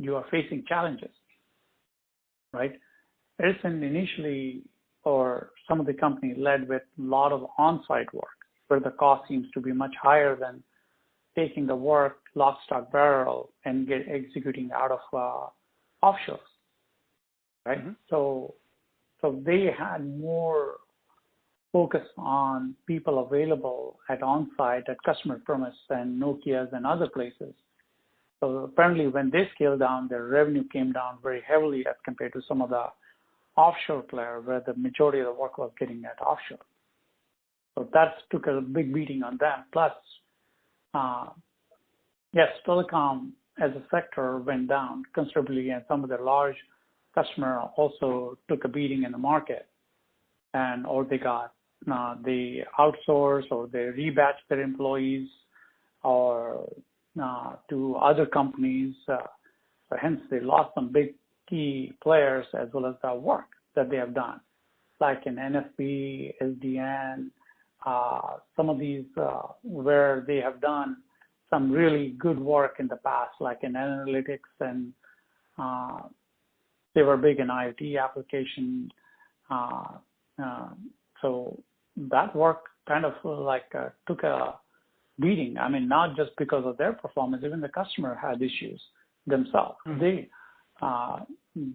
you are facing challenges, right? Edison initially, or some of the company, led with a lot of on-site work, where the cost seems to be much higher than taking the work lock, stock, barrel and executing out of offshore, right? Mm-hmm. So they had more focus on people available at on-site, at customer premise, and Nokia's and other places. So apparently when they scaled down, their revenue came down very heavily as compared to some of the offshore player where the majority of the work was getting at offshore. So that took a big beating on them. Plus, yes, telecom as a sector went down considerably, and some of the large customers also took a beating in the market, or they got they outsource, or they rebatch their employees, or to other companies. So hence, they lost some big key players as well as the work that they have done, like in NFB, SDN, some of these where they have done some really good work in the past, like in analytics, and they were big in IoT application. So that work kind of took a beating. I mean, not just because of their performance, even the customer had issues themselves. Mm-hmm.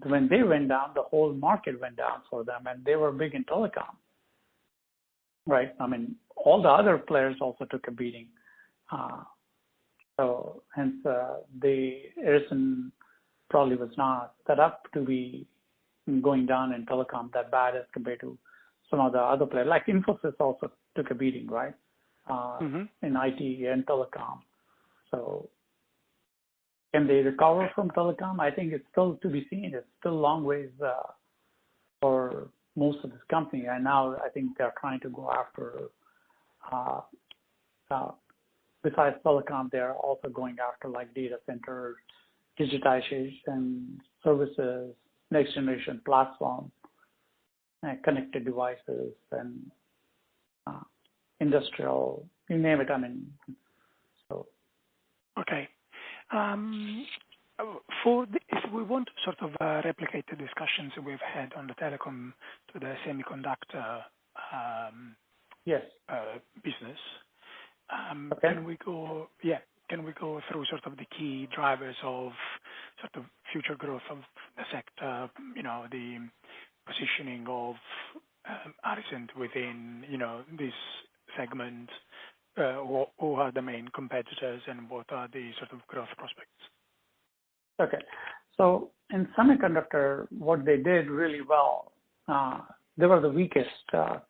When they went down, the whole market went down for them, and they were big in telecom, right? I mean, all the other players also took a beating. So hence, Edison probably was not set up to be going down in telecom that bad as compared to some of the other players. Like Infosys also took a beating, right? Mm-hmm. In IT and telecom. So can they recover from telecom? I think it's still to be seen. It's still a long ways for most of this company. And now I think they're trying to go after, besides telecom, they're also going after like data centers, digitization services, next generation platform, connected devices, and industrial, you name it. I mean, so. Okay. If we want to sort of replicate the discussions we've had on the telecom to the semiconductor Yes. business, Okay. Can we go through sort of the key drivers of sort of future growth of the sector, the positioning of Arisent within, this segment, who are the main competitors, and what are the sort of growth prospects? Okay. So in semiconductor, what they did really well, they were the weakest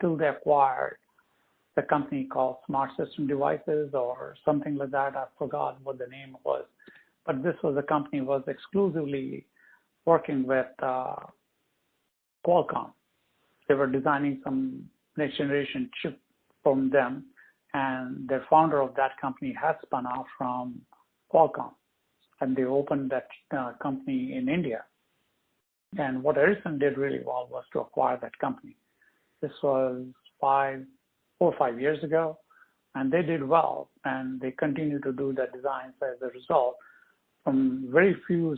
till they acquired the company called Smart System Devices or something like that. I forgot what the name was. But this was a company was exclusively working with Qualcomm. They were designing some next generation chip from them, and the founder of that company had spun off from Qualcomm, and they opened that company in India. And what Edison did really well was to acquire that company. This was 4 or 5 years ago, and they did well, and they continue to do the designs as a result. From very few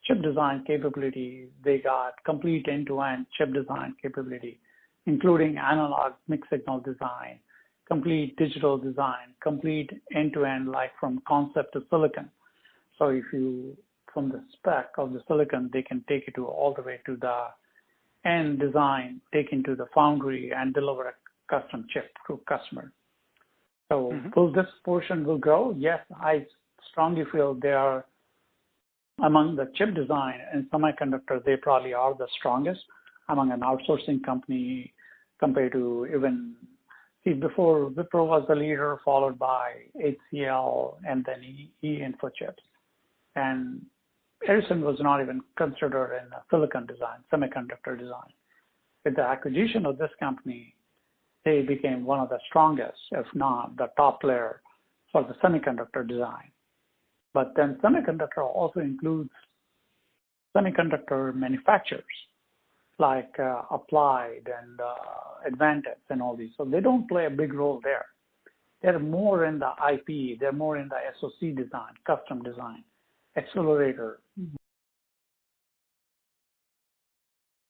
chip design capabilities, they got complete end-to-end chip design capability, including analog mixed signal design, complete digital design, complete end-to-end, like from concept to silicon. So if you, from the spec of the silicon, they can take it to all the way to the end design, take into the foundry and deliver a custom chip to customer. So will this portion will grow? Yes, I strongly feel they are among the chip design and semiconductor, they probably are the strongest among an outsourcing company compared to even, before Wipro was the leader, followed by HCL and then eInfochips. And Edison was not even considered in silicon design, semiconductor design. With the acquisition of this company, they became one of the strongest, if not the top player for the semiconductor design. But then semiconductor also includes semiconductor manufacturers like Applied and Advantest and all these. So they don't play a big role there. They're more in the IP. They're more in the SoC design, custom design, accelerator,